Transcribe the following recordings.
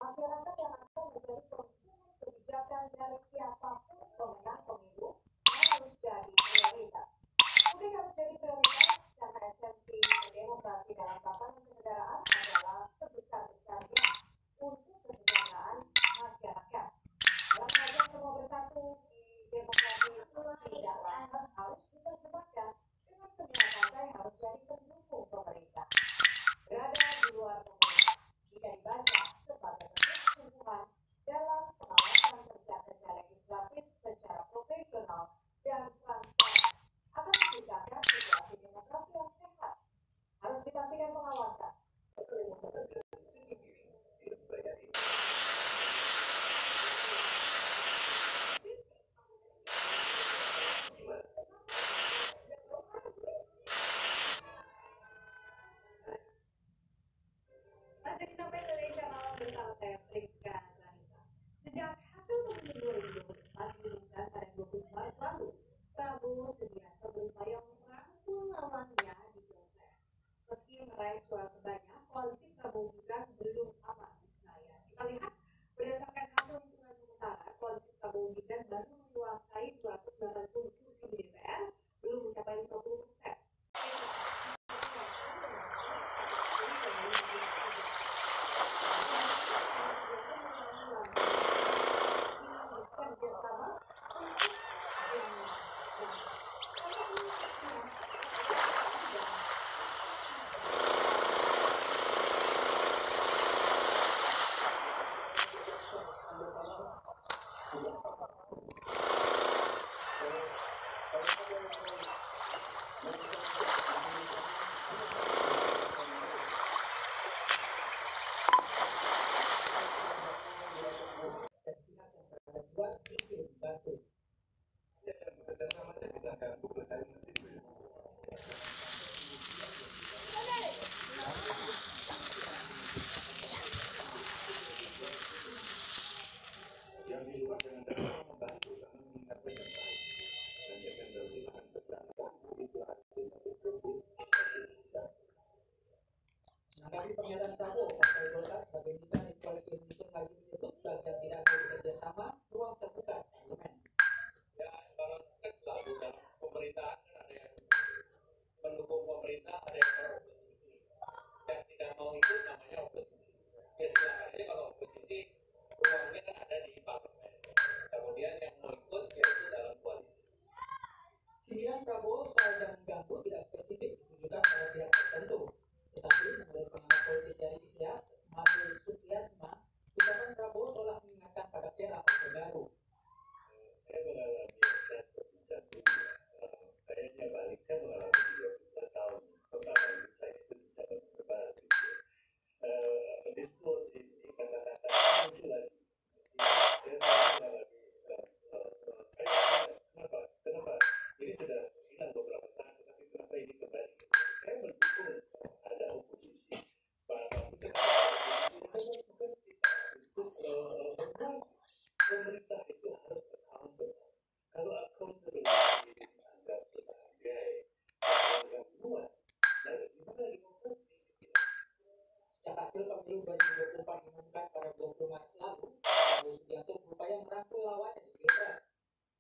masyarakat yang akan menjadi konsumen kebijakan dari siapapun pemenang pemilu harus jadi prioritas. Mudik harus jadi prioritas karena esensi demokrasi dalam tatanan kenegaraan adalah sebesar-besarnya untuk kesejahteraan masyarakat. Dalam mengajak semua bersatu di demokrasi itu tidak lantas harus diterjemahkan dengan semua partai harus jadi pendukung pemerintah. Berada di luar pemerintah jika dibaca sebagai bentuk kesungguhan dalam pengawasan kerja-kerja legislatif secara profesional dan transparan akan menciptakan situasi demokrasi yang sehat. Harus dipastikan pengawasan. Masih di Sampai Indonesia Malam bersama saya Friska Clarissa. Sejak hasil pemilu 2024 diumumkan pada 20 Maret lalu, Prabowo Subianto berupaya merangkul lawannya di Pilpres. Meski meraih suara terbanyak, koalisi Prabowo Gibran belum aman di Senayan. Kita lihat berdasarkan hasil hitungan sementara, koalisi Prabowo Gibran baru menguasai 280 kursi di DPR, belum mencapai 50%. Menanggapi pernyataan Prabowo, Partai Golkar sebagai mitra di koalisi Indonesia Maju menyebut bagian tidak mau bekerja sama, ruang terbuka parlemen. Ya, kalau selalu dalam pemerintahan kan ada yang mendukung pemerintah, ada yang beroposisi. Yang tidak mau itu namanya oposisi. Ya silakan aja kalau oposisi, ruangnya kan ada di parlemen. Kemudian yang mau ikut yaitu dalam koalisi. Sindiran Prabowo soal jangan ganggu tidak spesifik ditujukan pada pihak tertentu. Tetapi menurut pengamat politik dari ISIAS, Madul Supriyatma, ucapan Prabowo seolah mengingatkan pada era Orde Baru. Saya mengalami sejak dulu. Kayaknya balik saya mengalami 32 tahun. Pertama itu saya itu tidak berdebat. Diskurs ini kata-kata muncul lagi. Saya mengalami kenapa? Ini sudah hilang beberapa saat, tapi kenapa ini kembali? Saya mendukung ada oposisi. Pemerintah itu harus accountable. Kalau accountability dianggap sebagai yang kuat, lalu gimana demokrasi? Sejak hasil pemilu 2024 diumumkan pada 20 Maret lalu, Prabowo Subianto berupaya merangkul lawannya di Pilpres.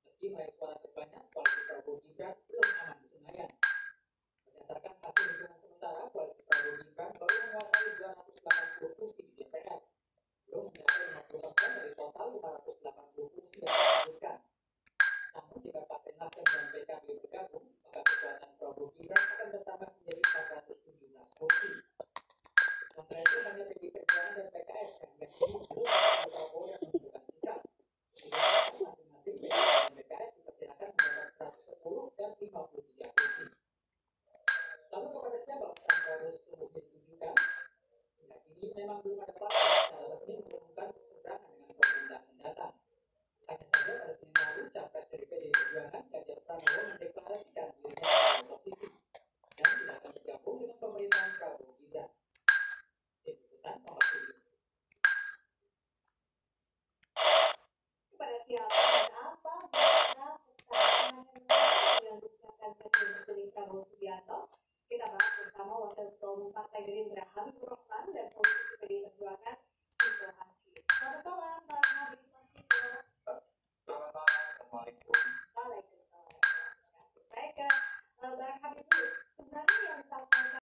Meski meraih suara terbanyak, koalisi Prabowo Gibran belum aman di Senayan. Berdasarkan hasil hitungan sementara, koalisi Prabowo Gibran baru menguasai 280 kursi di DPR, belum mencapai 50% dari total 580 kursi yang disebutkan. Namun jika Partai Nasdem dan PKB bergabung, maka kekuatan Prabowo Gibran akan bertambah menjadi 417 kursi. Sementara itu hanya PDI Perjuangan dan PKS yang hingga kini belum ada Prabowo yang menunjukkan sikap. Sedangkan masing-masing PDI dan PKS diperkirakan mendapat 110 dan 53 kursi. Lalu kepada siapa pesan Prabowo sesungguhnya ditujukan? Hingga kini memang belum ada partai secara resmi mengumumkan berseberangan dengan pemerintah mendatang. Hanya saja pada Senin lalu, capres dari PDI Perjuangan Ganjar Pranowo mendeklarasikan dirinya sebagai oposisi dan tidak akan bergabung dengan pemerintahan Prabowo Gibran. Kepada siapa dan apa makna pesan yang diucapkan Presiden terpilih Prabowo Subianto? Kita bahas bersama Wakil Ketua Umum Partai Gerindra Habibur Rahman.